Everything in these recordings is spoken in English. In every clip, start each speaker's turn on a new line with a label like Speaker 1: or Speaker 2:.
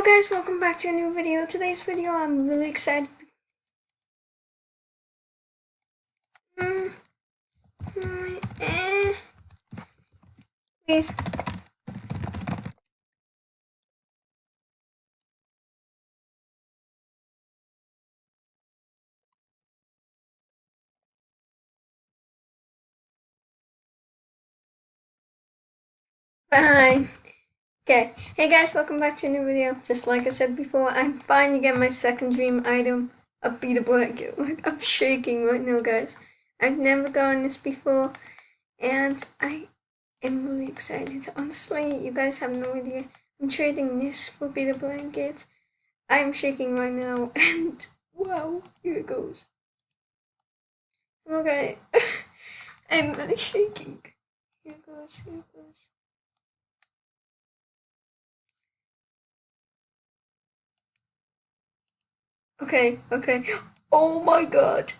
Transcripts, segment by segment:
Speaker 1: Guys, welcome back to a new video. Today's video, I'm really excited. Please. Fine. Okay. Hey guys, welcome back to a new video. Just like I said before, I'm finally getting my second dream item, a beat a blanket. Like, I'm shaking right now, guys. I've never gotten this before, and I am really excited. Honestly, you guys have no idea. I'm trading this for beat a blanket. I'm shaking right now, and wow, here it goes. Okay. I'm really shaking. Here goes, here goes. Okay, okay. Oh my god.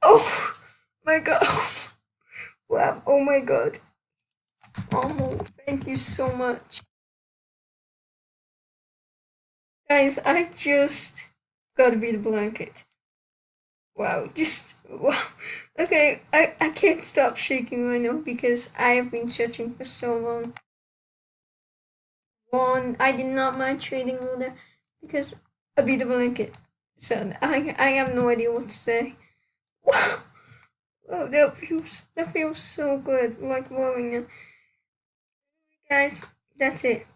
Speaker 1: Oh my god. Wow, oh my god. Oh, thank you so much. Guys, I just gotta be the blanket. Wow, just wow. Okay, I can't stop shaking right now because I have been searching for so long. I did not mind trading Luna because I beat the blanket. So I have no idea what to say. Wow, wow, that feels so good. Like warming. Guys, that's it.